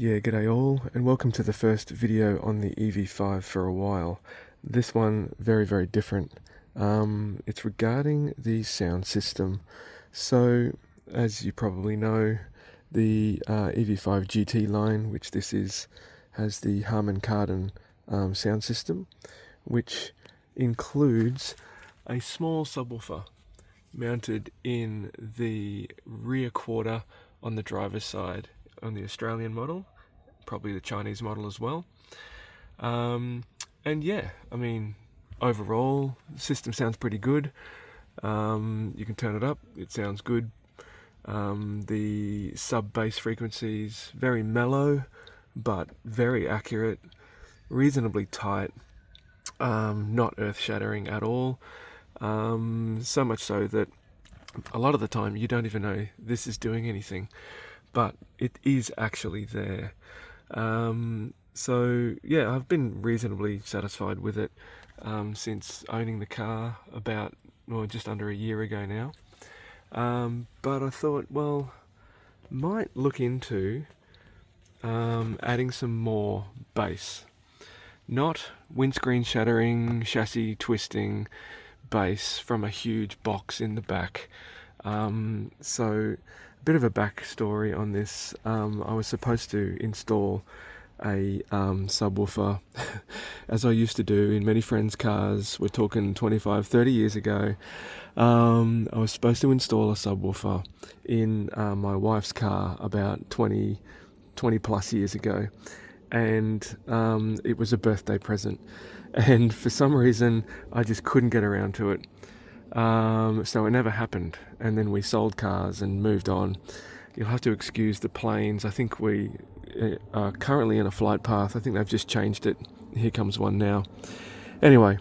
Yeah, g'day all, and welcome to the first video on the EV5 for a while. This one, very different. It's regarding the sound system. So, as you probably know, the EV5 GT-Line, which this is, has the Harman Kardon sound system, which includes a small subwoofer mounted in the rear quarter on the driver's side on the Australian model, probably the Chinese model as well. And yeah, I mean, overall, the system sounds pretty good. You can turn it up, it sounds good. The sub-bass frequencies, very mellow, but very accurate, reasonably tight, not earth-shattering at all. So much so that a lot of the time you don't even know this is doing anything, but it is actually there. So yeah, I've been reasonably satisfied with it since owning the car about, well, just under a year ago now. But I thought, well, might look into adding some more bass. Not windscreen shattering, chassis twisting bass from a huge box in the back. So a bit of a backstory on this. I was supposed to install a subwoofer as I used to do in many friends' cars. We're talking 25-30 years ago. I was supposed to install a subwoofer in my wife's car about 20 plus years ago, and it was a birthday present, and for some reason I just couldn't get around to it. So it never happened, and then we sold cars and moved on. You'll have to excuse the planes. I think we are currently in a flight path. I think they've just changed it. Here comes one now. Anyway,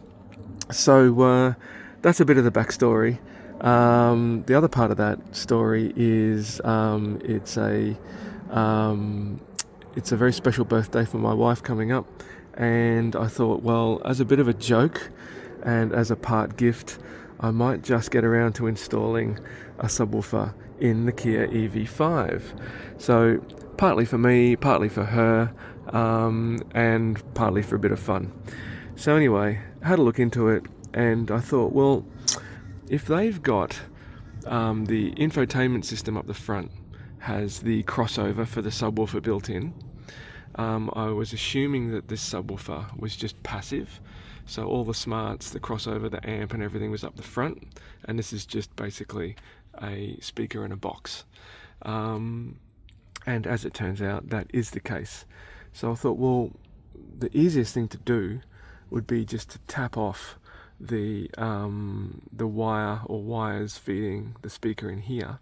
so that's a bit of the backstory. The other part of that story is it's a very special birthday for my wife coming up, and I thought, well, as a bit of a joke and as a part gift, I might just get around to installing a subwoofer in the Kia EV5. So partly for me, partly for her, and partly for a bit of fun. So anyway, had a look into it, and I thought, well, if they've got the infotainment system up the front has the crossover for the subwoofer built in, I was assuming that this subwoofer was just passive. So all the smarts, the crossover, the amp and everything was up the front, and this is just basically a speaker in a box. And as it turns out, that is the case. So I thought, well, the easiest thing to do would be just to tap off the wire or wires feeding the speaker in here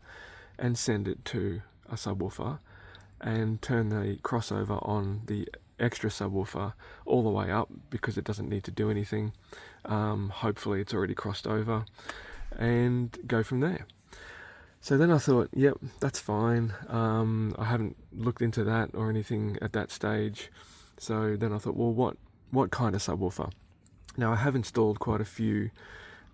and send it to a subwoofer and turn the crossover on the extra subwoofer all the way up, because it doesn't need to do anything. Hopefully it's already crossed over, and go from there. So then I thought, yep, that's fine. I haven't looked into that or anything at that stage. So then I thought, well, what kind of subwoofer? Now, I have installed quite a few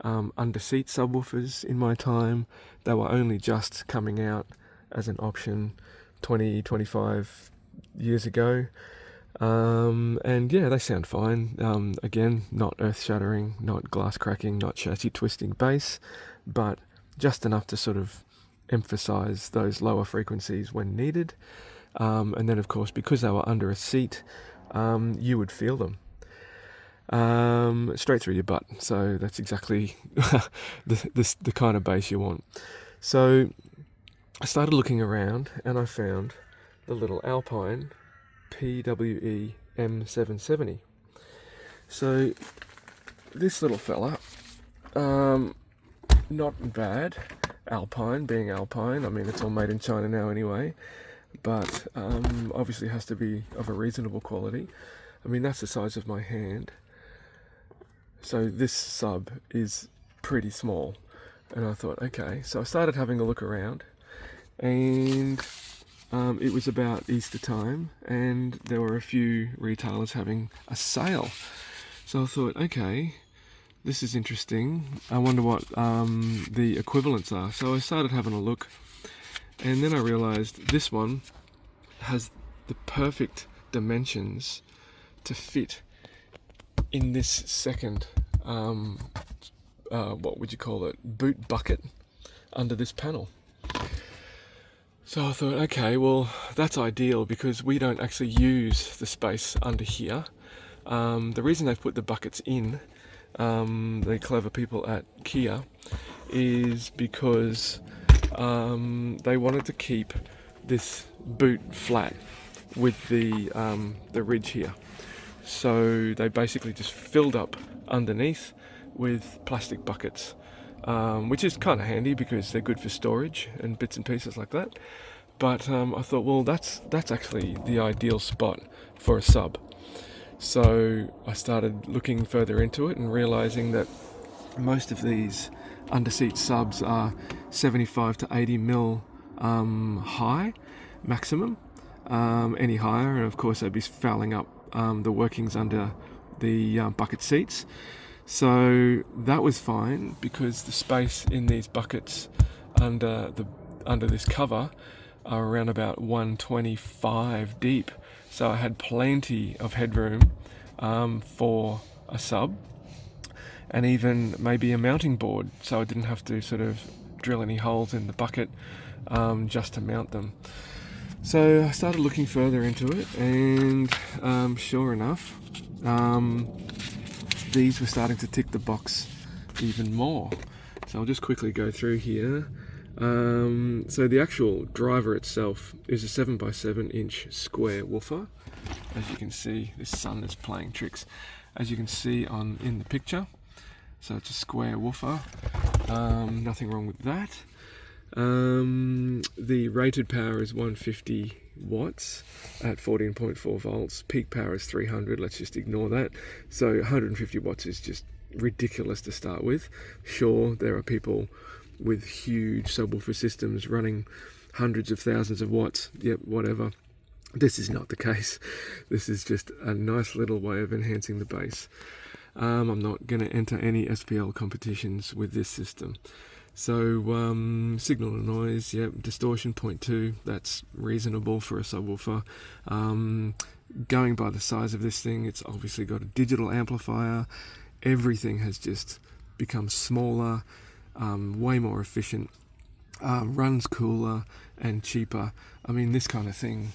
under-seat subwoofers in my time. They were only just coming out as an option 20-25 years ago. And yeah, they sound fine. Again, not earth-shattering, not glass-cracking, not chassis-twisting bass, but just enough to sort of emphasize those lower frequencies when needed. And then, of course, because they were under a seat, you would feel them straight through your butt. So that's exactly the kind of bass you want. So I started looking around, and I found the little Alpine PWE-M770. So this little fella, not bad. Alpine being Alpine, I mean, it's all made in China now anyway, but obviously has to be of a reasonable quality. I mean, that's the size of my hand. So this sub is pretty small, and I thought, okay. So I started having a look around, and it was about Easter time, and there were a few retailers having a sale. So I thought, okay, this is interesting. I wonder what the equivalents are. So I started having a look, and then I realized this one has the perfect dimensions to fit in this second, what would you call it, boot bucket under this panel. So I thought, okay, well, that's ideal because we don't actually use the space under here. The reason they've put the buckets in, the clever people at Kia, is because they wanted to keep this boot flat with the ridge here. So they basically just filled up underneath with plastic buckets, which is kind of handy because they're good for storage and bits and pieces like that. But I thought, well, that's actually the ideal spot for a sub. So I started looking further into it and realizing that most of these underseat subs are 75 to 80 mil high maximum. Any higher, and of course they'd be fouling up the workings under the bucket seats. So that was fine because the space in these buckets under this cover are around about 125 deep. So I had plenty of headroom for a sub, and even maybe a mounting board, so I didn't have to sort of drill any holes in the bucket just to mount them. So I started looking further into it, and sure enough, these were starting to tick the box even more. So I'll just quickly go through here. So the actual driver itself is a 7x7 inch square woofer. As you can see, this sun is playing tricks. As you can see in the picture, so it's a square woofer. Nothing wrong with that. The rated power is 150 watts at 14.4 volts. Peak power is 300. Let's just ignore that. So 150 watts is just ridiculous to start with. Sure, there are people with huge subwoofer systems running hundreds of thousands of watts. Yep, whatever. This is not the case. This is just a nice little way of enhancing the bass. I'm not going to enter any SPL competitions with this system. So signal to noise, yep, distortion 0.2, that's reasonable for a subwoofer. Going by the size of this thing, it's obviously got a digital amplifier. Everything has just become smaller, way more efficient, runs cooler and cheaper. I mean, this kind of thing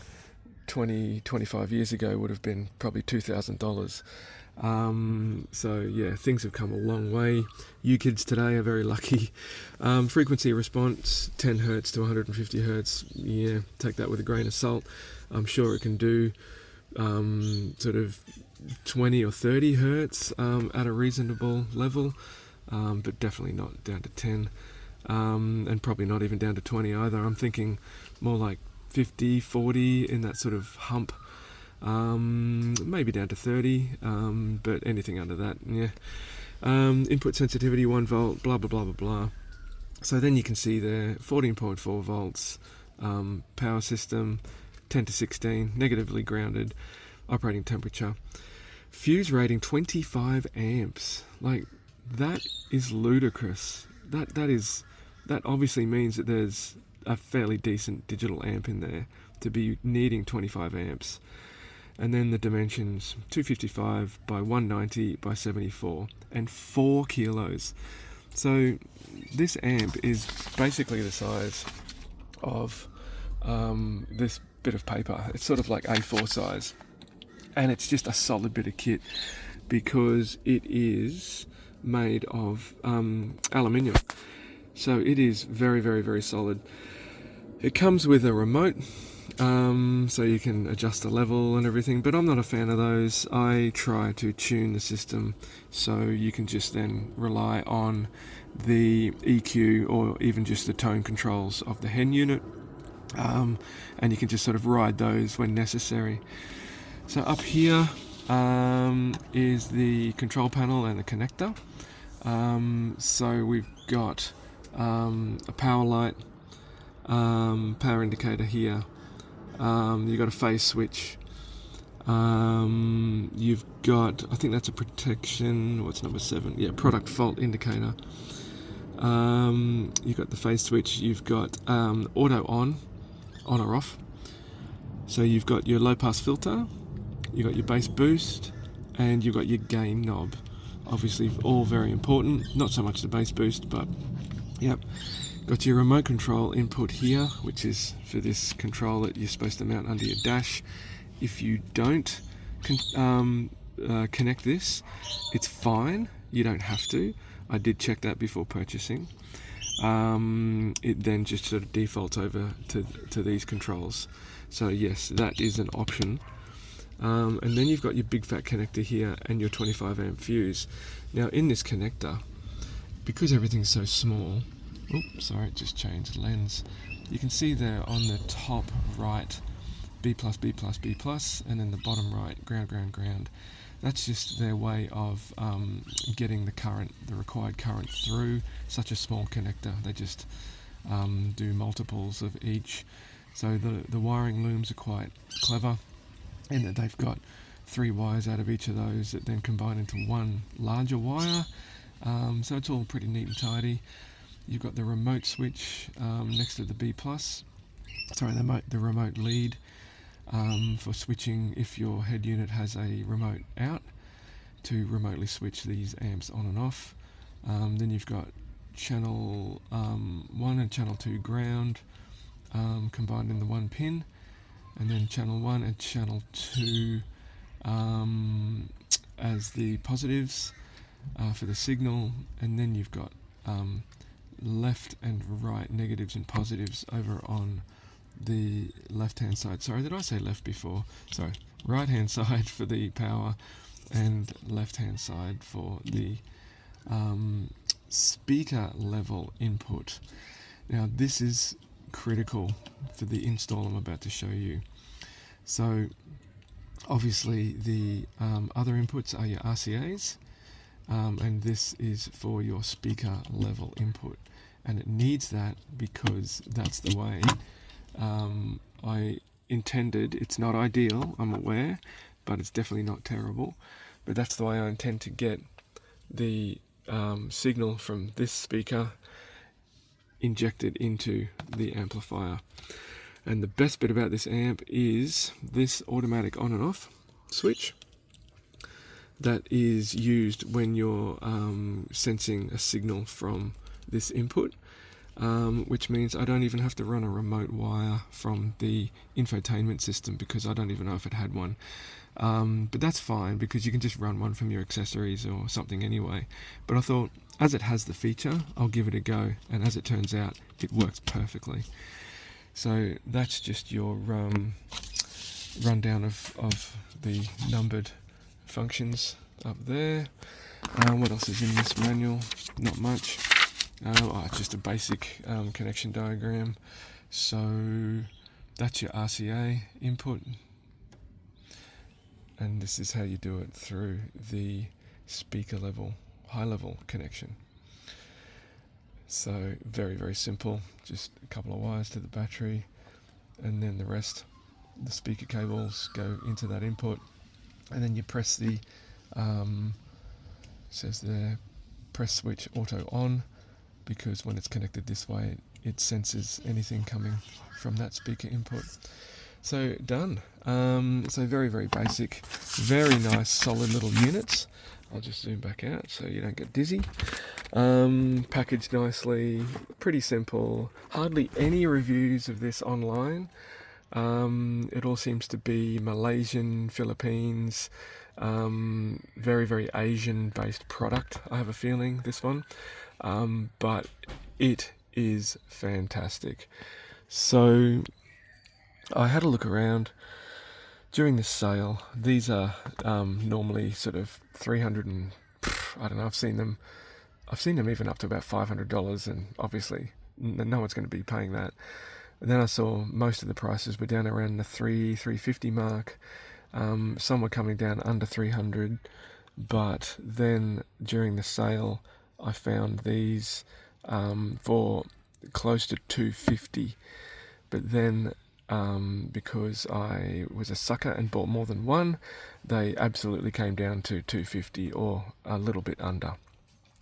25 years ago would have been probably $2,000. So yeah, things have come a long way. You kids today are very lucky. Frequency response 10 Hertz to 150 Hertz. Yeah, take that with a grain of salt. I'm sure it can do sort of 20 or 30 Hertz at a reasonable level, but definitely not down to 10, and probably not even down to 20 either. I'm thinking more like 50, 40 in that sort of hump. Maybe down to 30, but anything under that, yeah. Input sensitivity 1 volt, blah blah blah blah blah. So then you can see there 14.4 volts, power system 10 to 16, negatively grounded, operating temperature, fuse rating 25 amps. Like, that is ludicrous. That obviously means that there's a fairly decent digital amp in there to be needing 25 amps. And then the dimensions, 255 by 190 by 74 and 4 kilos. So this amp is basically the size of this bit of paper. It's sort of like A4 size. And it's just a solid bit of kit because it is made of aluminium. So it is very, very, very solid. It comes with a remote, so you can adjust the level and everything, but I'm not a fan of those. I try to tune the system so you can just then rely on the EQ or even just the tone controls of the hen unit, and you can just sort of ride those when necessary. So up here is the control panel and the connector. So we've got a power light, power indicator here. You've got a phase switch. You've got, I think that's a protection, what's number 7? Yeah, product fault indicator. You've got the phase switch. You've got auto on or off. So you've got your low pass filter, you've got your bass boost, and you've got your gain knob. Obviously all very important, not so much the bass boost, but yep. Got your remote control input here, which is for this control that you're supposed to mount under your dash. If you don't connect this, it's fine, you don't have to. I did check that before purchasing. It then just sort of defaults over to these controls. So yes, that is an option. And then you've got your big fat connector here and your 25 amp fuse. Now in this connector, because everything's so small, oops, sorry, it just changed lens. You can see there on the top right, B+, B+, B+, and then the bottom right, ground, ground, ground. That's just their way of getting the required current through such a small connector. They just do multiples of each. So the wiring looms are quite clever in that they've got 3 wires out of each of those that then combine into one larger wire. So it's all pretty neat and tidy. You've got the remote switch next to the B+, sorry, the remote lead for switching if your head unit has a remote out to remotely switch these amps on and off. Then you've got channel 1 and channel 2 ground combined in the one pin, and then channel 1 and channel 2 as the positives for the signal, and then you've got left and right negatives and positives over on the left hand side. Sorry, did I say left before? Sorry, right hand side for the power and left hand side for the speaker level input. Now this is critical for the install I'm about to show you. So obviously the other inputs are your RCAs, and this is for your speaker level input, and it needs that because that's the way I intended. It's not ideal, I'm aware, but it's definitely not terrible. But that's the way I intend to get the signal from this speaker injected into the amplifier. And the best bit about this amp is this automatic on and off switch that is used when you're sensing a signal from this input, which means I don't even have to run a remote wire from the infotainment system because I don't even know if it had one. But that's fine because you can just run one from your accessories or something anyway. But I thought, as it has the feature, I'll give it a go, and as it turns out, it works perfectly. So that's just your rundown of the numbered functions up there. What else is in this manual? Not much. It's just a basic connection diagram. So that's your RCA input, and this is how you do it through the speaker level, high level connection. So very, very simple, just a couple of wires to the battery, and then the rest, the speaker cables go into that input, and then you press the says there, press switch auto on, because when it's connected this way it senses anything coming from that speaker input. So done. So very, very basic, very nice solid little units. I'll just zoom back out so you don't get dizzy. Packaged nicely, pretty simple, hardly any reviews of this online. It all seems to be Malaysian, Philippines, very, very Asian based product, I have a feeling, this one. But it is fantastic. So I had a look around during the sale. These are normally sort of 300 and I don't know, I've seen them even up to about $500, and obviously no one's going to be paying that. And then I saw most of the prices were down around the $350 mark. Some were coming down under 300, but then during the sale I found these for close to $250. But then because I was a sucker and bought more than one, they absolutely came down to $250 or a little bit under.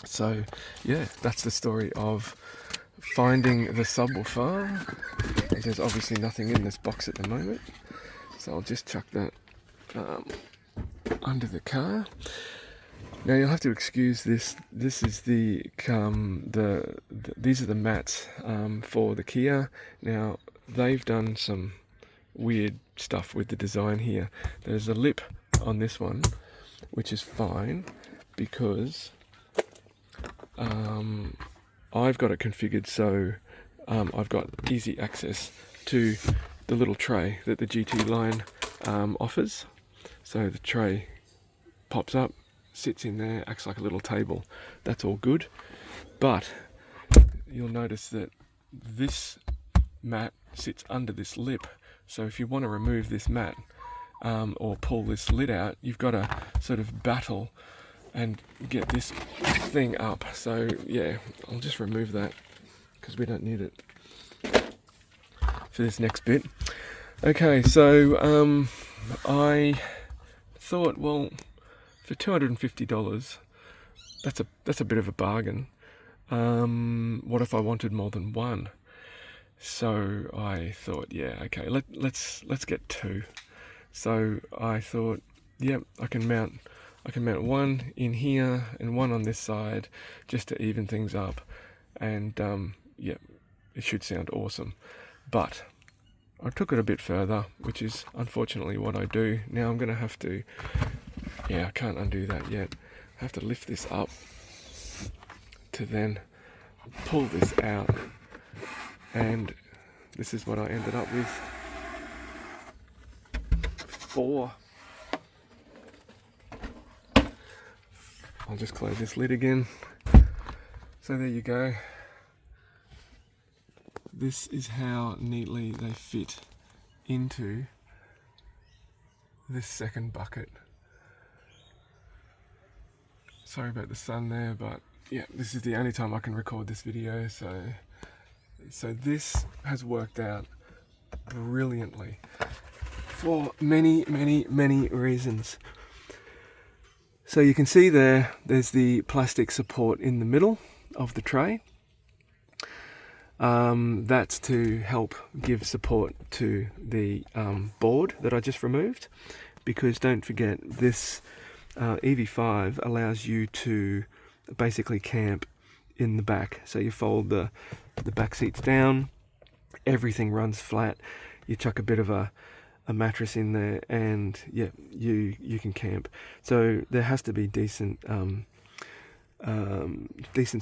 So yeah, that's the story of finding the subwoofer. There's obviously nothing in this box at the moment. So I'll just chuck that under the car. Now you'll have to excuse this. This is these are the mats for the Kia. Now they've done some weird stuff with the design here. There's a lip on this one, which is fine because I've got it configured so I've got easy access to the little tray that the GT-Line offers. So the tray pops up, sits in there, acts like a little table. That's all good. But you'll notice that this mat sits under this lip. So if you want to remove this mat or pull this lid out, you've got to sort of battle and get this thing up. So yeah, I'll just remove that because we don't need it for this next bit. Okay, so I thought, well, for $250, that's a bit of a bargain. What if I wanted more than one? So I thought, yeah, okay, let's get two. So I thought, yeah, I can mount one in here and one on this side just to even things up, and yeah, it should sound awesome. But I took it a bit further, which is unfortunately what I do. Now I'm going to have to, yeah, I can't undo that yet. I have to lift this up to then pull this out, and this is what I ended up with. 4. I'll just close this lid again. So there you go. This is how neatly they fit into this second bucket. Sorry about the sun there, but yeah, this is the only time I can record this video, so this has worked out brilliantly for many reasons. So you can see there's the plastic support in the middle of the tray. That's to help give support to the board that I just removed, because don't forget, this EV5 allows you to basically camp in the back. So you fold the back seats down, everything runs flat, you chuck a bit of a mattress in there, and yeah, you can camp. So there has to be decent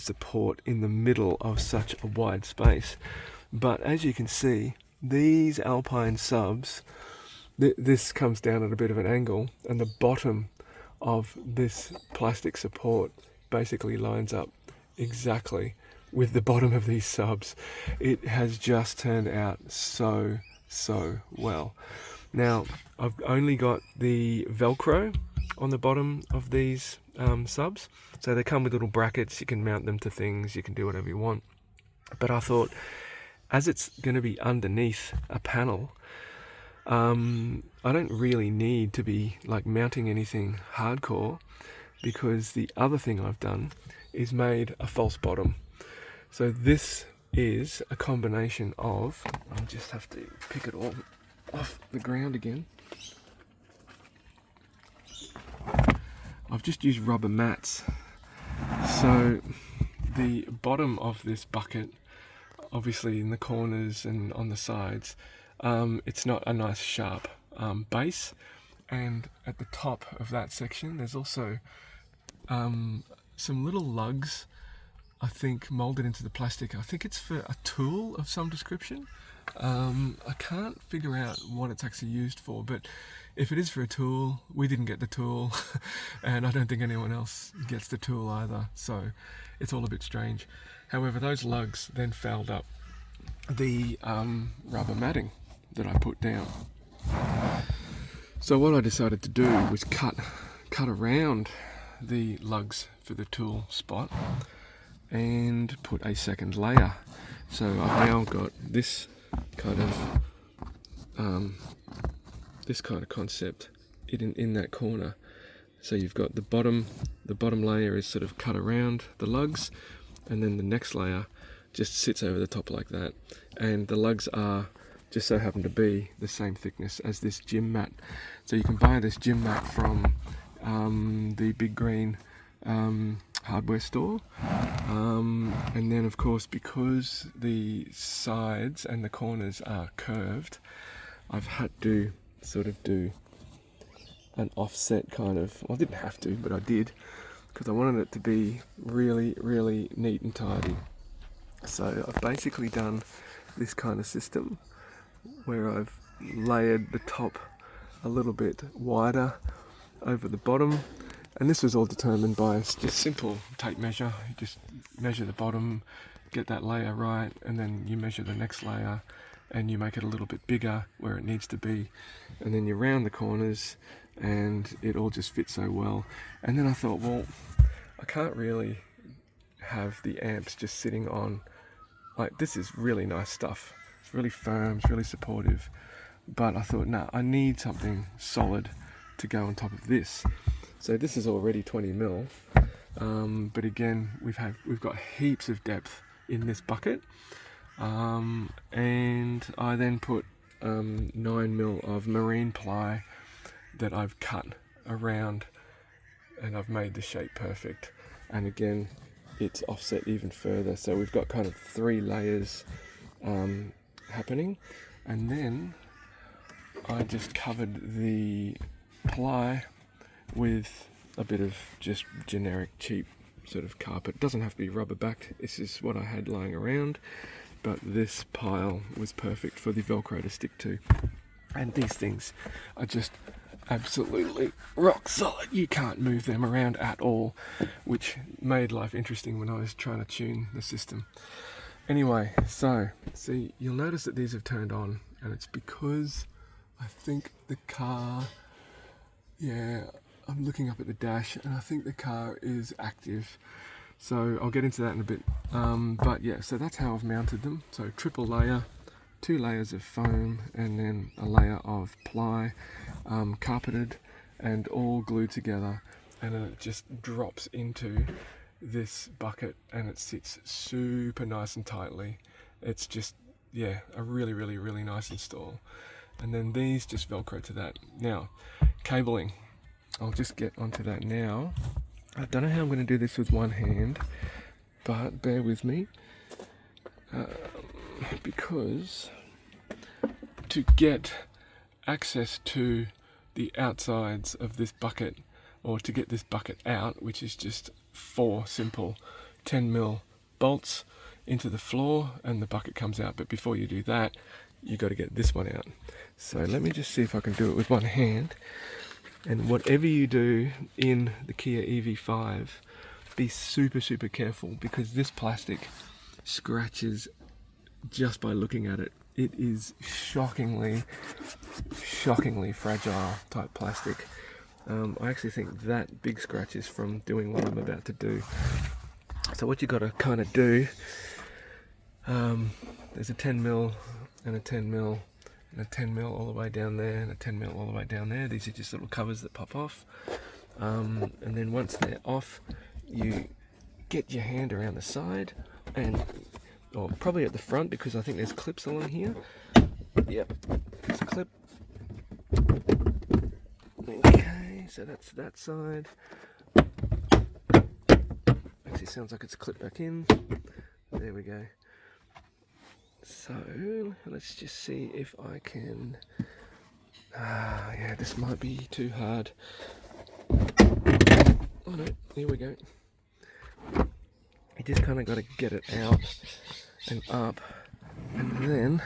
support in the middle of such a wide space. But as you can see, these Alpine subs, this comes down at a bit of an angle, and the bottom of this plastic support basically lines up exactly with the bottom of these subs. It has just turned out so well. Now I've only got the Velcro on the bottom of these subs, so they come with little brackets. You can mount them to things, you can do whatever you want. But I thought, as it's going to be underneath a panel, I don't really need to be like mounting anything hardcore, because the other thing I've done is made a false bottom. So this is a combination of, I'll just have to pick it all off the ground again. I've just used rubber mats. So the bottom of this bucket, obviously in the corners and on the sides, it's not a nice sharp base, and at the top of that section there's also some little lugs, I think, molded into the plastic. I think it's for a tool of some description. I can't figure out what it's actually used for, but if it is for a tool, we didn't get the tool and I don't think anyone else gets the tool either, so it's all a bit strange. However, those lugs then fouled up the rubber matting that I put down. So what I decided to do was cut around the lugs for the tool spot and put a second layer. So I've now got this kind of concept in that corner. So you've got the bottom layer is sort of cut around the lugs, and then the next layer just sits over the top like that, and the lugs are just so happened to be the same thickness as this gym mat. So you can buy this gym mat from the Big Green hardware store, and then of course, because the sides and the corners are curved, I've had to sort of do an offset kind of, well, I didn't have to, but I did, because I wanted it to be really, really neat and tidy. So I've basically done this kind of system where I've layered the top a little bit wider over the bottom, and this was all determined by just simple tape measure. You just measure the bottom, get that layer right, and then you measure the next layer and you make it a little bit bigger where it needs to be, and then you round the corners and it all just fits so well. And then I thought, well, I can't really have the amps just sitting on, like, this is really nice stuff. It's really firm, it's really supportive. But I thought, nah, I need something solid to go on top of this. So this is already 20 mil, but again, we've got heaps of depth in this bucket. And I then put 9 mil of marine ply that I've cut around, and I've made the shape perfect. And again, it's offset even further, so we've got kind of 3 layers happening. And then I just covered the ply with a bit of just generic cheap sort of carpet. It doesn't have to be rubber backed, this is what I had lying around, but this pile was perfect for the Velcro to stick to. And these things are just absolutely rock solid. You can't move them around at all, which made life interesting when I was trying to tune the system. Anyway, so see, you'll notice that these have turned on, and it's because I think the car, yeah, I'm looking up at the dash and I think the car is active. So I'll get into that in a bit. But yeah, so that's how I've mounted them. So triple layer, 2 layers of foam, and then a layer of ply, carpeted and all glued together. And then it just drops into this bucket and it sits super nice and tightly. It's just, yeah, a really, really, really nice install. And then these just Velcro to that. Now, cabling. I'll just get onto that now. I don't know how I'm going to do this with one hand, but bear with me, because to get access to the outsides of this bucket, or to get this bucket out, which is just 4 simple 10 mil bolts into the floor and the bucket comes out. But before you do that, you got to get this one out. So let me just see if I can do it with one hand. And whatever you do in the Kia EV5, be super, super careful, because this plastic scratches just by looking at it. It is shockingly fragile type plastic. I actually think that big scratch is from doing what I'm about to do. So what you got to kind of do, there's a 10 mil and a 10 mil and a 10 mil all the way down there and a 10 mil all the way down there. These are just little covers that pop off. And then once they're off, you get your hand around the side, and or probably at the front, because I think there's clips along here. Yep, there's a clip. Okay, so that's that side. Actually sounds like it's clipped back in. There we go. So let's just see if I can, yeah, this might be too hard. Oh no, here we go. You just kind of got to get it out and up, and then,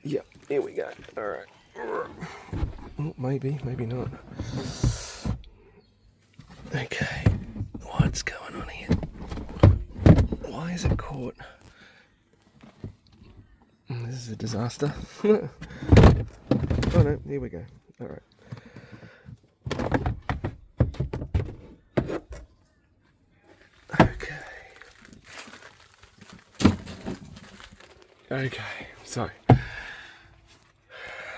yeah, here we go. Alright. Oh, maybe not. Okay, what's going on here? Why is it caught? This is a disaster. Oh no, here we go. Alright. Okay, so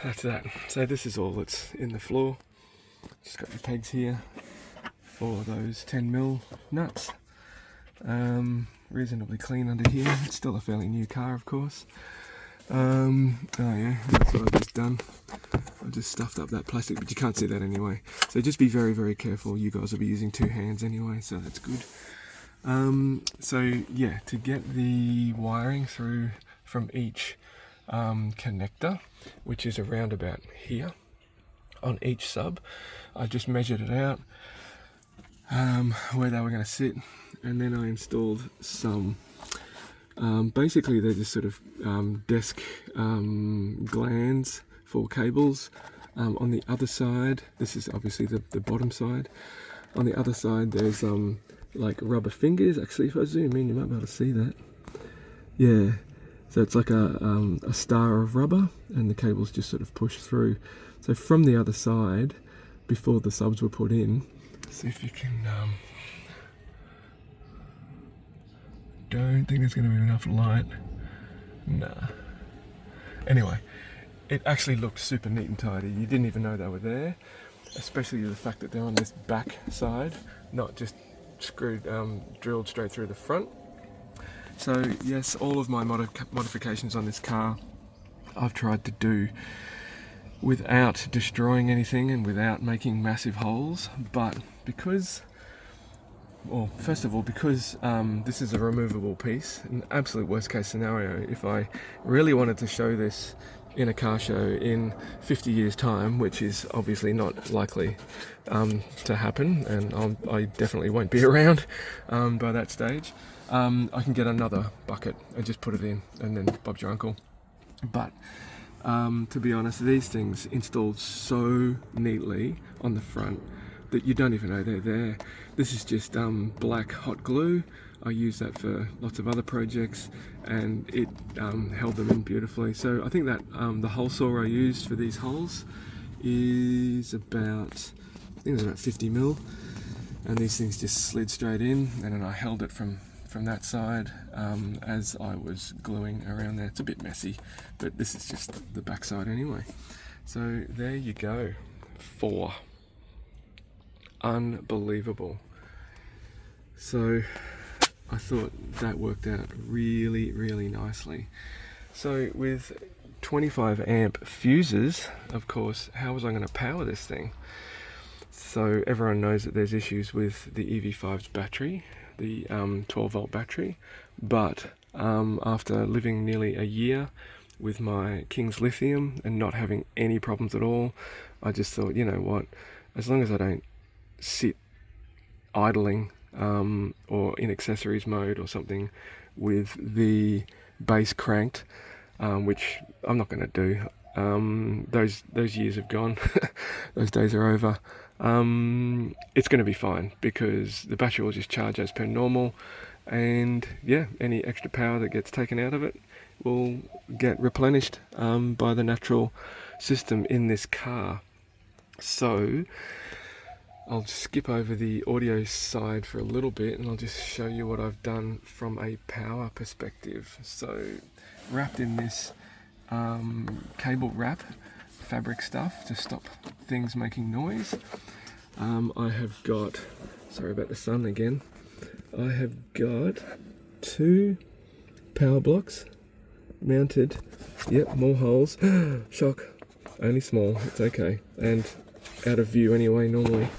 that's that. So this is all that's in the floor. Just got the pegs here for those 10 mil nuts. Reasonably clean under here. It's still a fairly new car, of course. Oh yeah, that's what I've just done. I've just stuffed up that plastic, but you can't see that anyway. So just be very, very careful. You guys will be using 2 hands anyway, so that's good. So yeah, to get the wiring through from each connector, which is around about here on each sub, I just measured it out where they were going to sit, and then I installed some basically they're just sort of desk glands for cables. On the other side, this is obviously the bottom side. On the other side there's like rubber fingers. Actually, if I zoom in you might be able to see that. Yeah, so it's like a star of rubber, and the cables just sort of push through. So from the other side, before the subs were put in, see if you can don't think there's going to be enough light. Nah. Anyway, it actually looked super neat and tidy. You didn't even know they were there, especially the fact that they're on this back side, not just screwed, drilled straight through the front. So yes, all of my modifications on this car I've tried to do without destroying anything and without making massive holes, but because, well, first of all, because this is a removable piece, an absolute worst case scenario, if I really wanted to show this in a car show in 50 years time, which is obviously not likely to happen, and I definitely won't be around by that stage, I can get another bucket and just put it in, and then Bob's your uncle. But to be honest, these things installed so neatly on the front that you don't even know they're there. This is just black hot glue. I use that for lots of other projects, and it held them in beautifully. So I think that the hole saw I used for these holes is about, I think it's about 50 mil, and these things just slid straight in, and then I held it from that side as I was gluing around there. It's a bit messy, but this is just the back side anyway. So there you go. 4. Unbelievable. So I thought that worked out really, really nicely. So with 25 amp fuses, of course, how was I going to power this thing? So everyone knows that there's issues with the EV5's battery, the 12 volt battery, but after living nearly a year with my King's Lithium and not having any problems at all, I just thought, you know what, as long as I don't sit idling or in accessories mode or something with the base cranked, which I'm not going to do. Those years have gone. Those days are over. It's going to be fine because the battery will just charge as per normal, and yeah, any extra power that gets taken out of it will get replenished by the natural system in this car. So I'll skip over the audio side for a little bit, and I'll just show you what I've done from a power perspective. So wrapped in this cable wrap fabric stuff to stop things making noise, I have got, sorry about the sun again, I have got 2 power blocks mounted. Yep, more holes. Shock, only small, it's okay, and out of view anyway normally.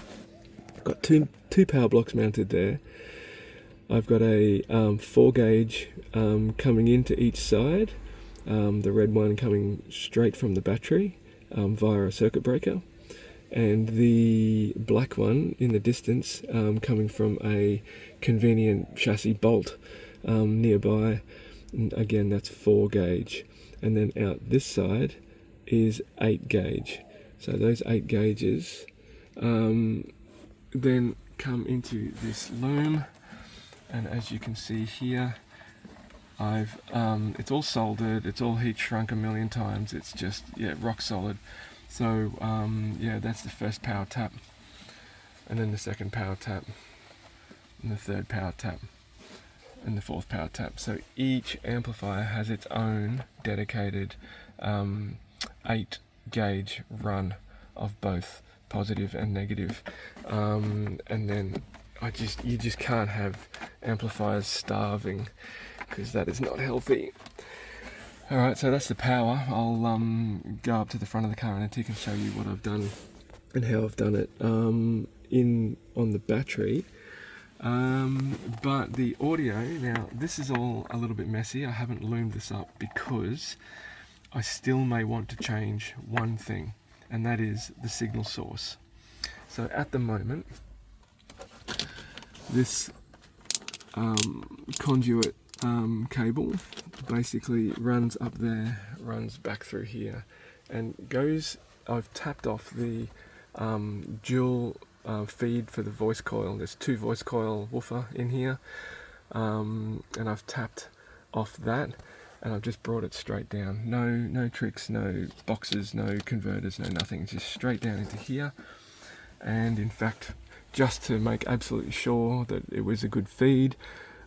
I've got two power blocks mounted there. I've got a 4 gauge coming into each side, the red one coming straight from the battery via a circuit breaker, and the black one in the distance coming from a convenient chassis bolt nearby. And again, that's 4 gauge, and then out this side is 8 gauge. So those 8 gauges then come into this loom, and as you can see here, I've it's all soldered, it's all heat shrunk a million times, it's just, yeah, rock solid. So yeah, that's the first power tap, and then the second power tap, and the third power tap, and the fourth power tap. So each amplifier has its own dedicated 8 gauge run of both positive and negative, and then you just can't have amplifiers starving, because that is not healthy. Alright, so that's the power. I'll go up to the front of the car in a tick and show you what I've done and how I've done it on the battery. But the audio, now this is all a little bit messy. I haven't loomed this up because I still may want to change one thing, and that is the signal source. So at the moment, this conduit cable basically runs up there, runs back through here, and goes. I've tapped off the dual feed for the voice coil. There's 2 voice coil woofer in here, and I've tapped off that, and I've just brought it straight down. No tricks, no boxes, no converters, no nothing. Just straight down into here. And in fact, just to make absolutely sure that it was a good feed,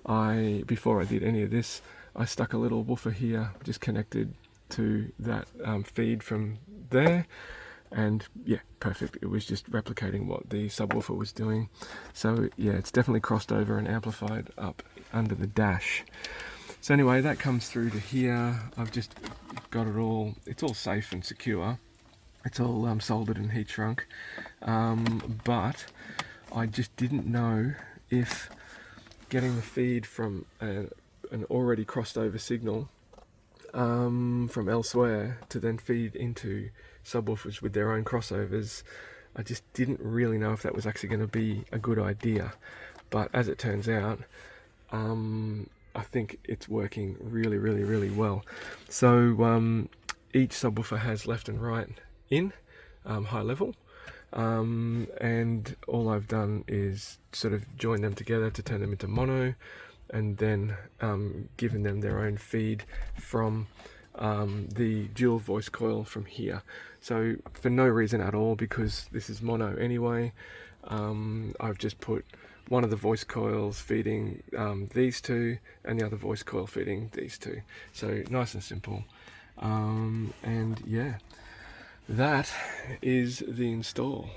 before I did any of this, I stuck a little woofer here, just connected to that feed from there, and yeah, perfect. It was just replicating what the subwoofer was doing. So yeah, it's definitely crossed over and amplified up under the dash. So anyway, that comes through to here. I've just got it all, it's all safe and secure. It's all soldered and heat shrunk, but I just didn't know if getting the feed from an already crossed over signal from elsewhere to then feed into subwoofers with their own crossovers, I just didn't really know if that was actually going to be a good idea. But as it turns out, I think it's working really, really, really well. So each subwoofer has left and right in high level, and all I've done is sort of join them together to turn them into mono, and then given them their own feed from the dual voice coil from here. So for no reason at all, because this is mono anyway, I've just put one of the voice coils feeding these 2, and the other voice coil feeding these 2. So nice and simple. And yeah, that is the install.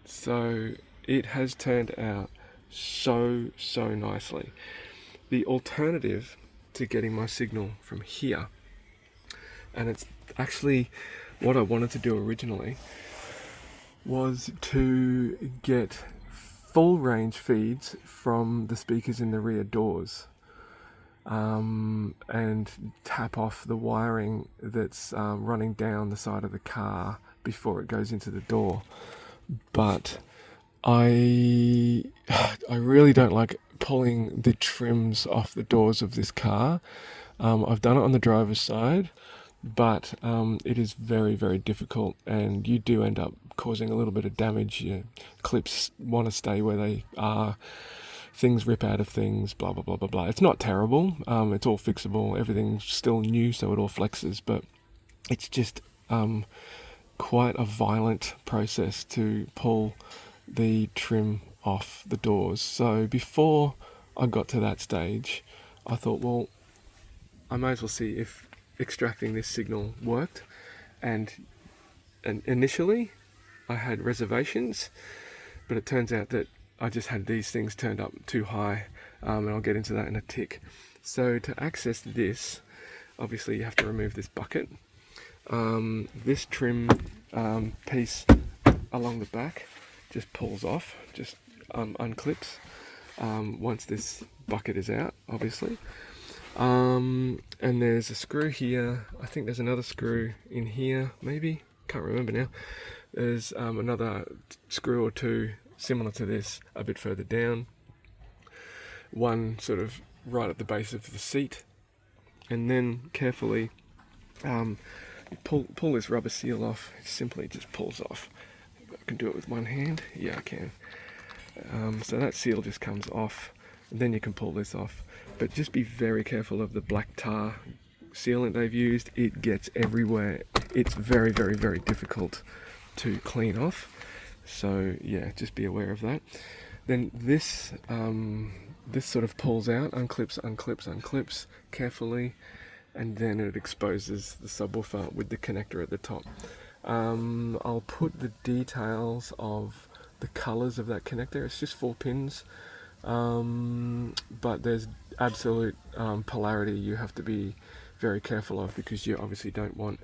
So it has turned out so nicely. The alternative to getting my signal from here, and it's actually what I wanted to do originally, was to get full range feeds from the speakers in the rear doors, and tap off the wiring that's running down the side of the car before it goes into the door. But I really don't like pulling the trims off the doors of this car. I've done it on the driver's side, but it is very, very difficult, and you do end up causing a little bit of damage. Your clips want to stay where they are, things rip out of things, blah blah blah blah blah. It's not terrible, it's all fixable, everything's still new, so it all flexes, but it's just quite a violent process to pull the trim off the doors. So before I got to that stage, I thought, well, I may as well see if extracting this signal worked, and initially I had reservations, but it turns out that I just had these things turned up too high, and I'll get into that in a tick. So to access this, obviously you have to remove this bucket. This trim piece along the back just pulls off, just unclips once this bucket is out, obviously. And there's a screw here. I think there's another screw in here, maybe, can't remember now. There's another screw or 2 similar to this a bit further down, one sort of right at the base of the seat, and then carefully pull this rubber seal off. It simply just pulls off. I can do it with one hand. Yeah, I can. So that seal just comes off, and then you can pull this off. But just be very careful of the black tar sealant they've used. It gets everywhere. It's very, very, very difficult to clean off. So yeah, just be aware of that. Then this sort of pulls out, unclips carefully, and then it exposes the subwoofer with the connector at the top. I'll put the details of the colors of that connector. It's just 4 pins, but there's absolute polarity. You have to be very careful of, because you obviously don't want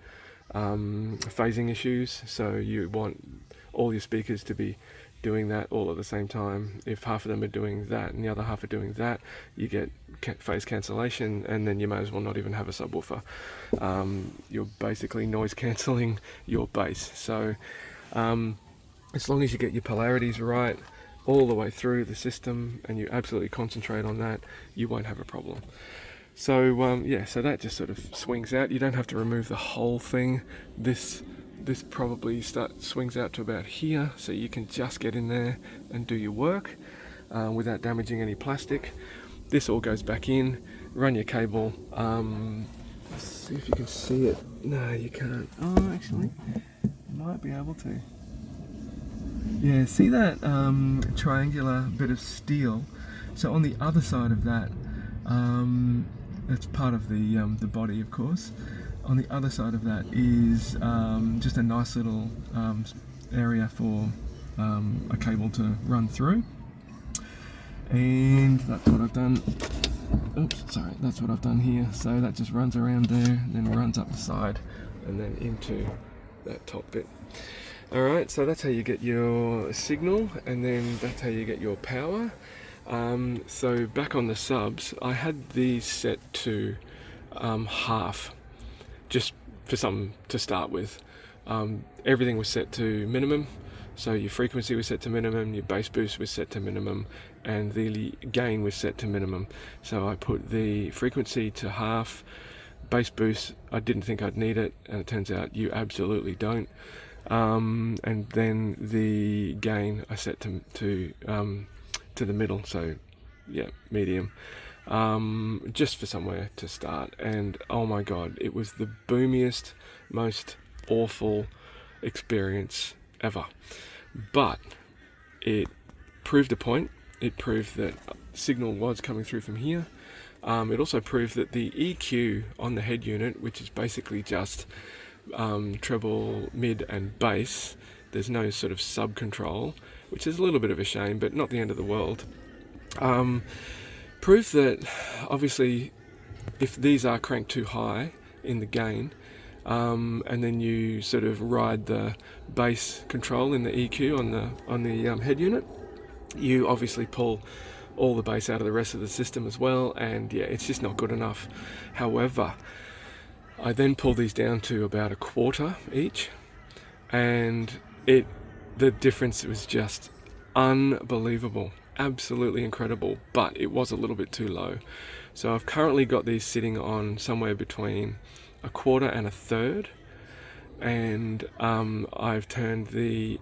phasing issues. So you want all your speakers to be doing that all at the same time. If half of them are doing that and the other half are doing that, you get phase cancellation, and then you may as well not even have a subwoofer. You're basically noise cancelling your bass. So as long as you get your polarities right all the way through the system and you absolutely concentrate on that, you won't have a problem. So yeah, so that just sort of swings out. You don't have to remove the whole thing. This probably swings out to about here, so you can just get in there and do your work without damaging any plastic. This all goes back in, run your cable. Let's see if you can see it. No, you can't. Oh, actually, you might be able to. Yeah, see that triangular bit of steel? So on the other side of that, that's part of the body, of course. On the other side of that is just a nice little area for a cable to run through, and that's what I've done. Oops, sorry, that's what I've done here. So that just runs around there, then runs up the side, and then into that top bit. Alright, so that's how you get your signal, and then that's how you get your power. So back on the subs, I had these set to half, just for something to start with. Everything was set to minimum, so your frequency was set to minimum, your bass boost was set to minimum, and the gain was set to minimum. So I put the frequency to half, bass boost, I didn't think I'd need it, and it turns out you absolutely don't. And then the gain I set to the middle, so yeah, medium, just for somewhere to start. And oh my god, it was the boomiest, most awful experience ever. But it proved a point. It proved that signal was coming through from here. It also proved that the EQ on the head unit, which is basically just treble, mid and bass, there's no sort of sub control, which is a little bit of a shame, but not the end of the world. Proof that obviously if these are cranked too high in the gain, and then you sort of ride the bass control in the EQ on the head unit, you obviously pull all the bass out of the rest of the system as well, and yeah, it's just not good enough. However, I then pulled these down to about a quarter each, and the difference was just unbelievable, absolutely incredible, but it was a little bit too low. So I've currently got these sitting on somewhere between a quarter and a third, and I've turned the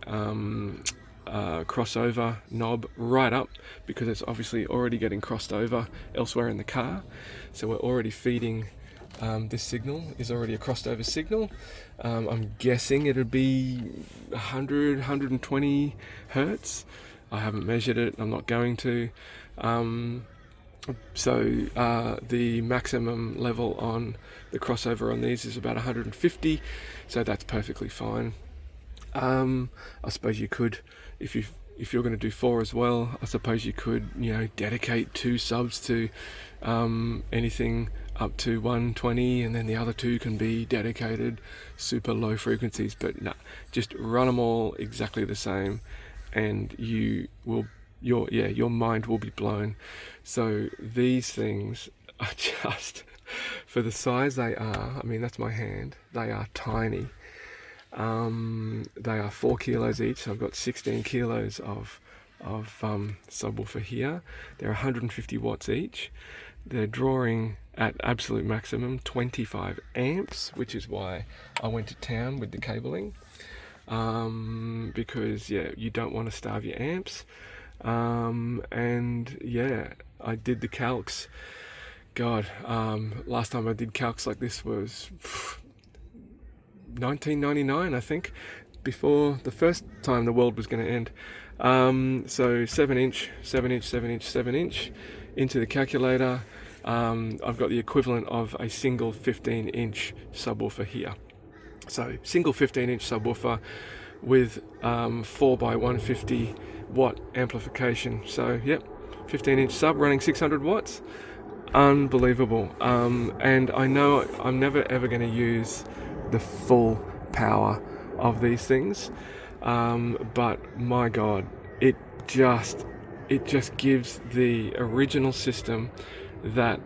crossover knob right up, because it's obviously already getting crossed over elsewhere in the car. So we're already feeding, this signal is already a crossed over signal. I'm guessing it'd be 100, 120 hertz. I haven't measured it, I'm not going to. So the maximum level on the crossover on these is about 150, so that's perfectly fine. I suppose you could, if you're going to do 4 as well, I suppose you could, dedicate 2 subs to anything up to 120, and then the other 2 can be dedicated super low frequencies. But no, just run them all exactly the same, and your mind will be blown. So these things are just, for the size they are, I mean, that's my hand, they are tiny. They are 4 kilos each, so I've got 16 kilos of subwoofer here. They're 150 watts each. They're drawing at absolute maximum 25 amps, which is why I went to town with the cabling, because yeah, you don't want to starve your amps. And yeah, I did the calcs. God, last time I did calcs like this was 1999, I think, before the first time the world was going to end. So 7 inch into the calculator. I've got the equivalent of a single 15-inch subwoofer here. So single 15-inch subwoofer with 4x150 watt amplification. So yep, 15-inch sub running 600 watts. unbelievable. And I know I'm never ever going to use the full power of these things, but my God, it just gives the original system that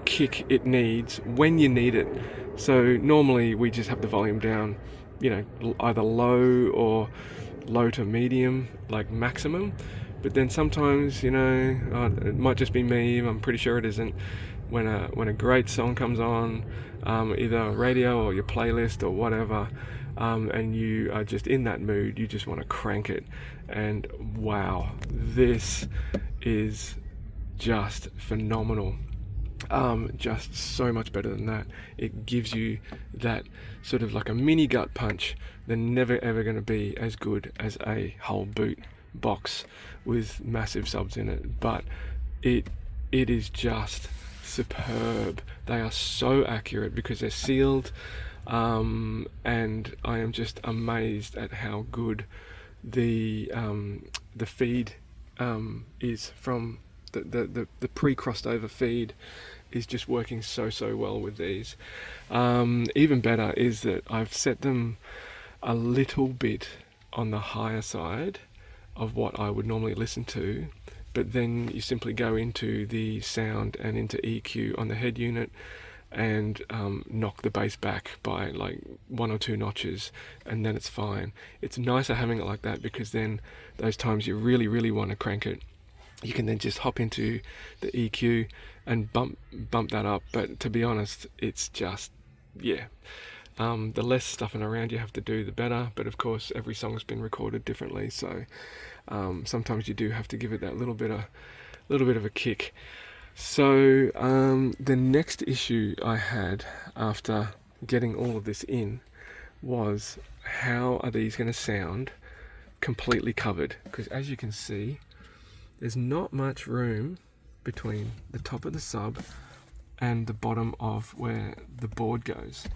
kick it needs when you need it. So normally we just have the volume down, either low or low to medium, like maximum. But then sometimes, it might just be me. I'm pretty sure it isn't. When a great song comes on, either radio or your playlist or whatever, and you are just in that mood, you just want to crank it. And wow, this is just phenomenal. Just so much better than that. It gives you that sort of like a mini gut punch. They're never ever going to be as good as a whole boot box with massive subs in it, but it is just superb. They are so accurate because they're sealed, and I am just amazed at how good the feed is from the pre-crossed over feed is just working so well with these. Even better is that I've set them a little bit on the higher side of what I would normally listen to, but then you simply go into the sound and into EQ on the head unit and knock the bass back by like 1 or 2 notches, and then it's fine. It's nicer having it like that because then those times you really want to crank it, you can then just hop into the EQ and bump that up. But to be honest, it's just, the less stuffing around you have to do, the better. But of course, every song's been recorded differently, so sometimes you do have to give it that little bit of a kick. So the next issue I had after getting all of this in was, how are these going to sound completely covered? Because as you can see, there's not much room between the top of the sub and the bottom of where the board goes.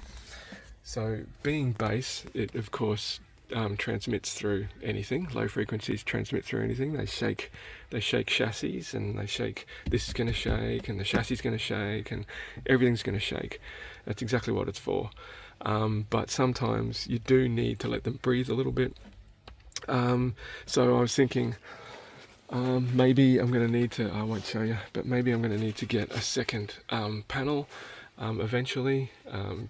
So being bass, it of course transmits through anything. Low frequencies transmit through anything. They shake chassis, and they shake. This is going to shake, and the chassis is going to shake, and everything's going to shake. That's exactly what it's for. But sometimes you do need to let them breathe a little bit. So I was thinking, maybe I'm going to need to, I won't show you, but maybe I'm going to need to get a second panel eventually,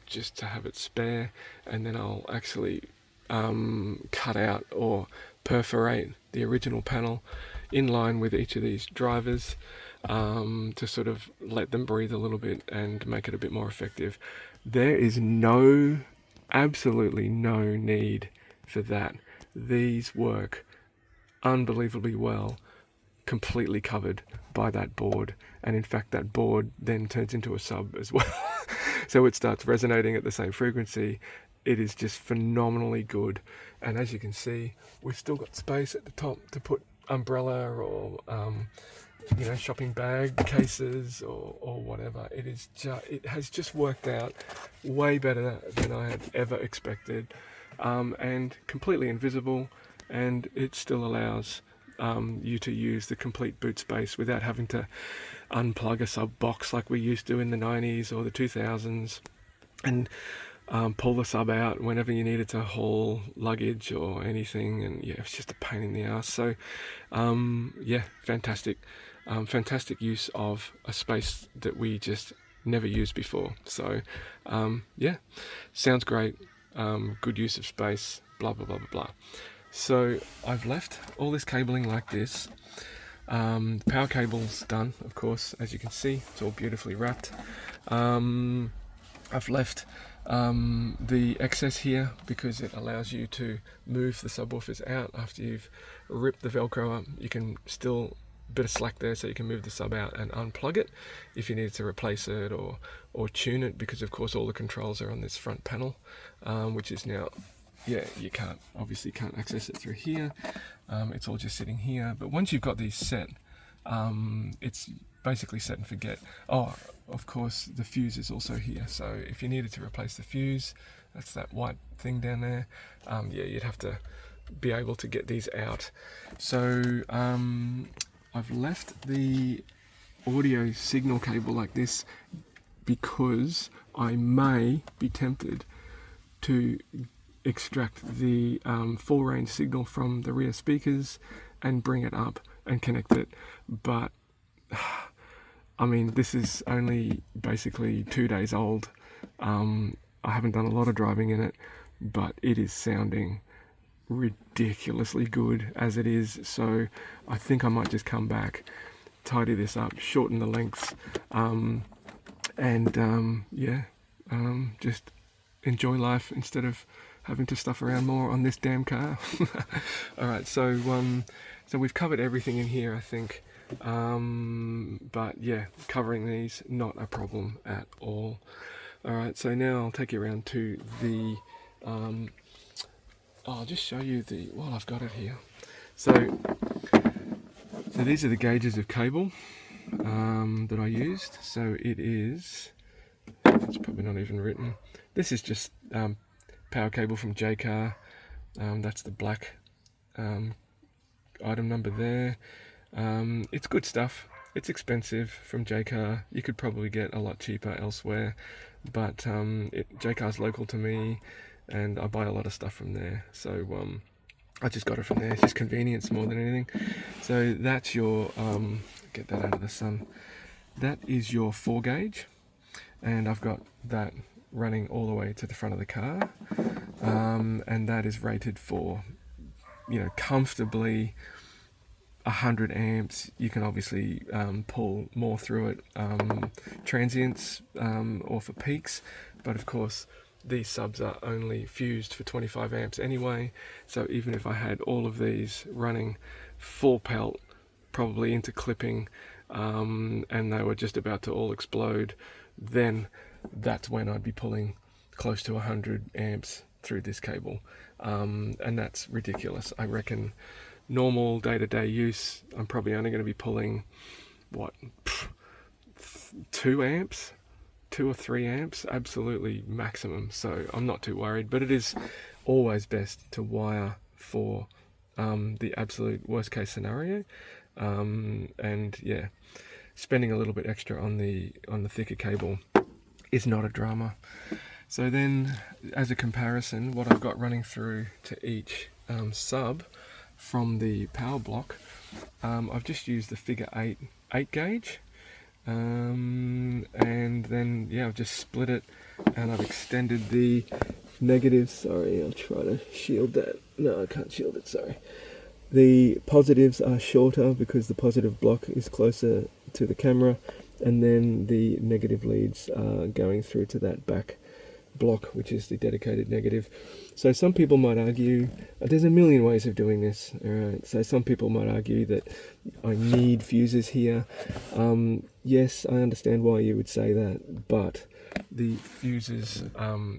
just to have it spare, and then I'll actually cut out or perforate the original panel in line with each of these drivers, to sort of let them breathe a little bit and make it a bit more effective. There is absolutely no need for that. These work unbelievably well, completely covered by that board, and in fact that board then turns into a sub as well. So it starts resonating at the same frequency. It is just phenomenally good, and as you can see, we've still got space at the top to put umbrella or shopping bag cases or whatever. It has just worked out way better than I had ever expected, and completely invisible, and it still allows you to use the complete boot space without having to unplug a sub box like we used to in the 90s or the 2000s, and pull the sub out whenever you needed to haul luggage or anything. And it's just a pain in the ass. So fantastic use of a space that we just never used before. So sounds great. Good use of space, blah blah blah blah blah. So I've left all this cabling like this. The power cable's done, of course, as you can see. It's all beautifully wrapped. I've left the excess here because it allows you to move the subwoofers out after you've ripped the Velcro up. You can still, bit of slack there, so you can move the sub out and unplug it if you needed to replace it or tune it, because of course all the controls are on this front panel, which is now, you can't access it through here. It's all just sitting here. But once you've got these set, it's basically set and forget. Oh, of course, the fuse is also here. So if you needed to replace the fuse, that's that white thing down there. You'd have to be able to get these out. So I've left the audio signal cable like this because I may be tempted to extract the full range signal from the rear speakers and bring it up and connect it. But I mean, this is only basically 2 days old. I haven't done a lot of driving in it, but it is sounding ridiculously good as it is. So I think I might just come back, tidy this up, shorten the lengths, just enjoy life instead of having to stuff around more on this damn car. All right, so we've covered everything in here, I think. But yeah, covering these, not a problem at all. All right, so now I'll take you around to the I'll just show you while I've got it here. So these are the gauges of cable that I used. So it's probably not even written. This is just power cable from J-Car. That's the black item number there. It's good stuff. It's expensive from J-Car. You could probably get a lot cheaper elsewhere, but J-Car's local to me, and I buy a lot of stuff from there. So I just got it from there. It's just convenience more than anything. So that's your get that out of the sun. That is your 4 gauge, and I've got that running all the way to the front of the car, and that is rated for, comfortably 100 amps. You can obviously pull more through it, transients or for peaks, but of course these subs are only fused for 25 amps anyway, so even if I had all of these running full pelt, probably into clipping, and they were just about to all explode, then that's when I'd be pulling close to 100 amps through this cable, and that's ridiculous. I reckon normal day-to-day use, I'm probably only going to be pulling 2 amps, 2 or 3 amps, absolutely maximum. So I'm not too worried, but it is always best to wire for the absolute worst case scenario, and yeah, spending a little bit extra on the thicker cable is not a drama. So then, as a comparison, what I've got running through to each sub from the power block, I've just used the figure 8 gauge, and then I've just split it, and I've extended the negatives. Sorry, I'll try to shield that. No, I can't shield it, sorry. The positives are shorter because the positive block is closer to the camera, and then the negative leads are going through to that back block, which is the dedicated negative. So some people might argue, there's a million ways of doing this, alright, so some people might argue that I need fuses here. Yes, I understand why you would say that, but the fuses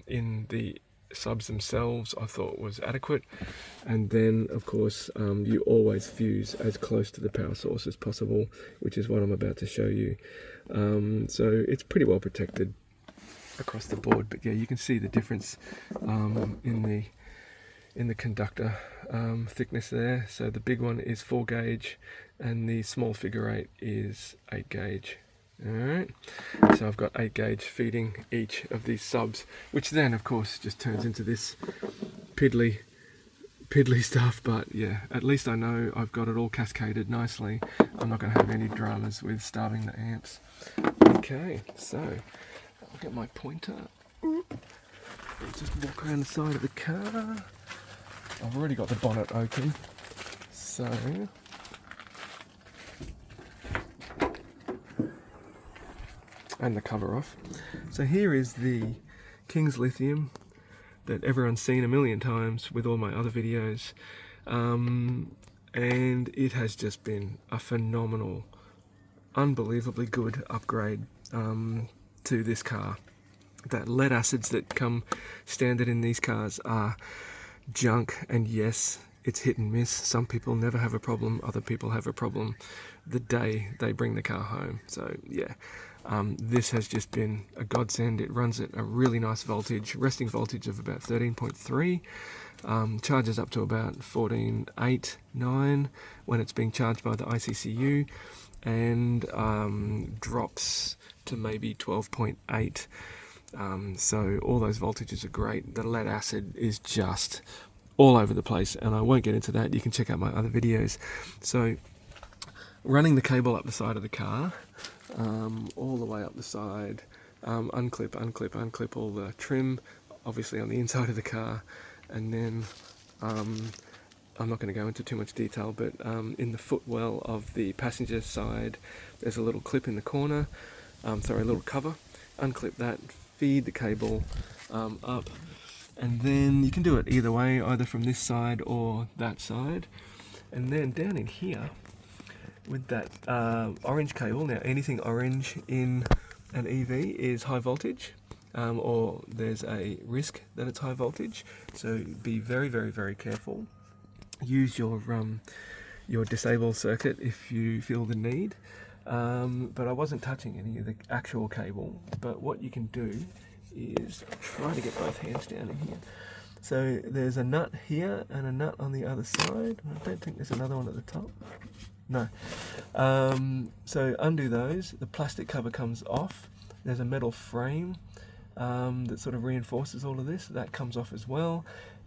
in the subs themselves I thought was adequate, and then of course you always fuse as close to the power source as possible, which is what I'm about to show you. So it's pretty well protected across the board, but yeah, you can see the difference in the conductor thickness there. So the big one is 4 gauge and the small figure 8 is 8 gauge. Alright, so I've got 8 gauge feeding each of these subs, which then of course just turns into this piddly stuff, but yeah, at least I know I've got it all cascaded nicely. I'm not going to have any dramas with starving the amps. Okay, so I'll get my pointer. I'll just walk around the side of the car. I've already got the bonnet open, so and the cover off. So here is the King's Lithium that everyone's seen a million times with all my other videos, and it has just been a phenomenal, unbelievably good upgrade to this car. That lead acids that come standard in these cars are junk, and yes, it's hit and miss. Some people never have a problem, other people have a problem the day they bring the car home. So yeah, this has just been a godsend. It runs at a really nice voltage, resting voltage of about 13.3, charges up to about 14.8, 9 when it's being charged by the ICCU, and drops to maybe 12.8. So all those voltages are great. The lead acid is just all over the place, and I won't get into that. You can check out my other videos. So running the cable up the side of the car, all the way up the side, unclip all the trim, obviously on the inside of the car, and then I'm not going to go into too much detail, but in the footwell of the passenger side, there's a little clip in the corner, a little cover. Unclip that, feed the cable up, and then you can do it either way, either from this side or that side. And then down in here, with that orange cable, now anything orange in an EV is high voltage, or there's a risk that it's high voltage, so be very, very, very careful. Use your disable circuit if you feel the need, but I wasn't touching any of the actual cable. But what you can do is try to get both hands down in here. So there's a nut here and a nut on the other side. I don't think there's another one at the top. No. So undo those. The plastic cover comes off. There's a metal frame that sort of reinforces all of this. That comes off as well.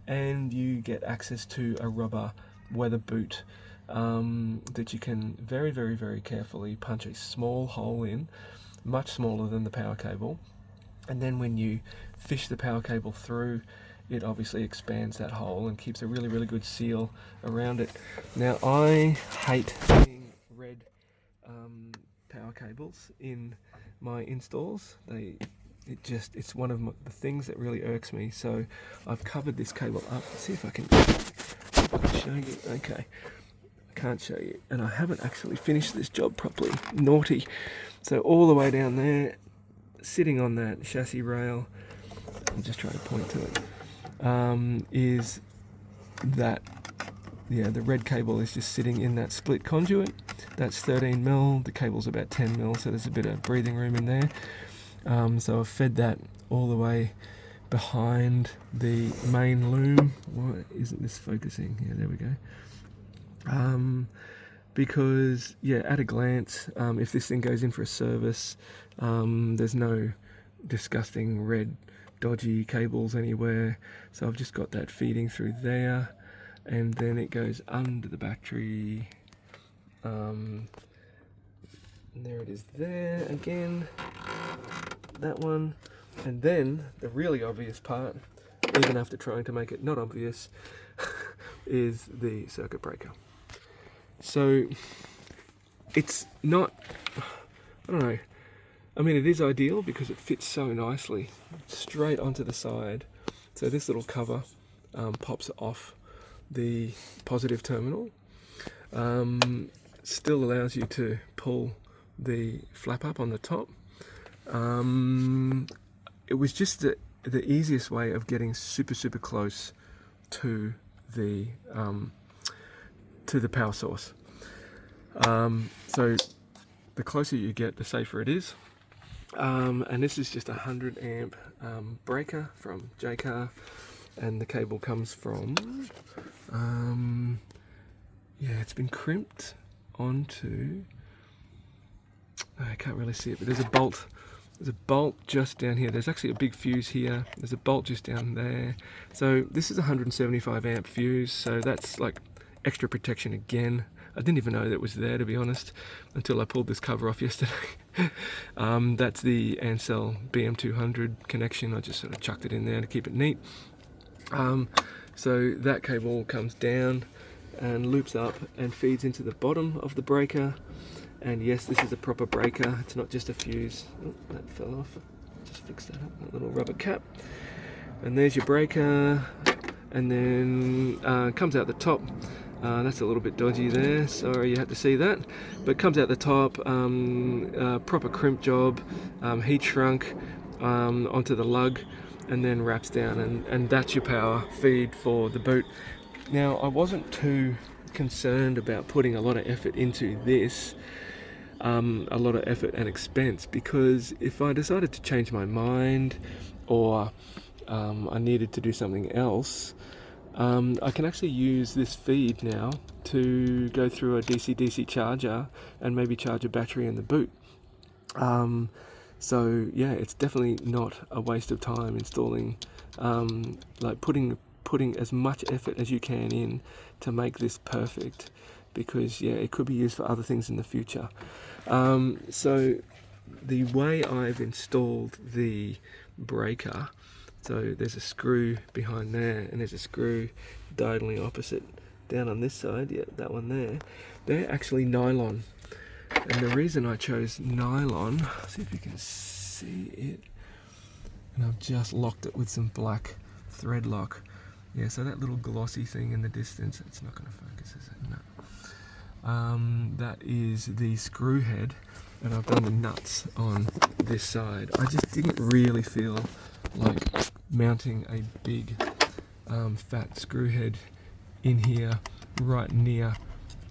And you get access to a rubber weather boot that you can very, very, very carefully punch a small hole in, much smaller than the power cable. And then when you fish the power cable through, it obviously expands that hole and keeps a really, really good seal around it. Now, I hate seeing red power cables in my installs. It's one of the things that really irks me. So I've covered this cable up. Let's see if I can show you. Okay, I can't show you, and I haven't actually finished this job properly. Naughty. So all the way down there, sitting on that chassis rail, I'm just trying to point to it, is that, the red cable is just sitting in that split conduit. That's 13mm, the cable's about 10mm, so there's a bit of breathing room in there. So I've fed that all the way behind the main loom. Why isn't this focusing? Yeah, there we go. Because, at a glance, if this thing goes in for a service, there's no disgusting red dodgy cables anywhere. So I've just got that feeding through there, and then it goes under the battery. And there it is there again, that one. And then the really obvious part, even after trying to make it not obvious, is the circuit breaker. So it's not, I don't know, I mean, it is ideal because it fits so nicely straight onto the side. So this little cover pops off the positive terminal. Still allows you to pull the flap up on the top. It was just the easiest way of getting super, super close to the power source. So the closer you get, the safer it is. And this is just a 100 amp breaker from JCar, and the cable comes from, it's been crimped onto, I can't really see it, but there's a bolt just down here. There's actually a big fuse here. There's a bolt just down there. So this is a 175 amp fuse, so that's like extra protection again. I didn't even know that was there, to be honest, until I pulled this cover off yesterday. That's the Ansell BM200 connection. I just sort of chucked it in there to keep it neat. So that cable comes down and loops up and feeds into the bottom of the breaker. And yes, this is a proper breaker. It's not just a fuse. Oh, that fell off. Just fix that up. That little rubber cap. And there's your breaker. And then comes out the top. That's a little bit dodgy there. Sorry you had to see that. But comes out the top. Proper crimp job. Heat shrunk onto the lug. And then wraps down. And that's your power feed for the boot. Now, I wasn't too concerned about putting a lot of effort into this. A lot of effort and expense, because if I decided to change my mind or I needed to do something else, I can actually use this feed now to go through a DC-DC charger and maybe charge a battery in the boot. So yeah, it's definitely not a waste of time installing, like putting as much effort as you can in to make this perfect, because yeah, it could be used for other things in the future. So the way I've installed the breaker, so there's a screw behind there and there's a screw diagonally opposite down on this side, yeah, that one there. They're actually nylon, and the reason I chose nylon, see if you can see it, and I've just locked it with some black thread lock. Yeah, so that little glossy thing in the distance, it's not going to focus, is it? No. That is the screw head, and I've done the nuts on this side. I just didn't really feel like mounting a big fat screw head in here right near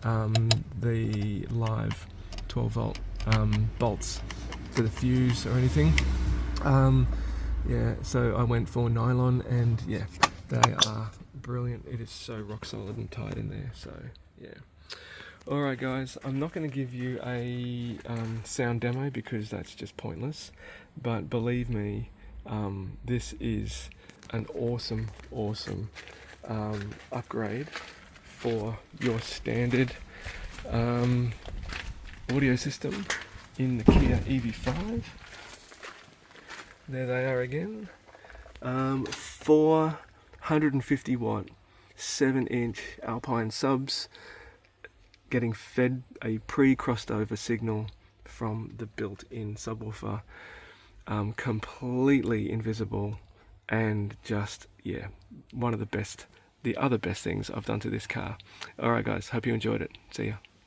the live 12 volt bolts for the fuse or anything. Yeah, so I went for nylon, and yeah, they are brilliant. It is so rock solid and tight in there, so yeah. Alright guys, I'm not going to give you a sound demo because that's just pointless, but believe me, this is an awesome upgrade for your standard audio system in the Kia EV5. There they are again. 450 watt 7-inch Alpine subs, getting fed a pre-crossed over signal from the built-in subwoofer, completely invisible, and just, yeah, one of the other best things I've done to this car. Alright guys, hope you enjoyed it. See ya.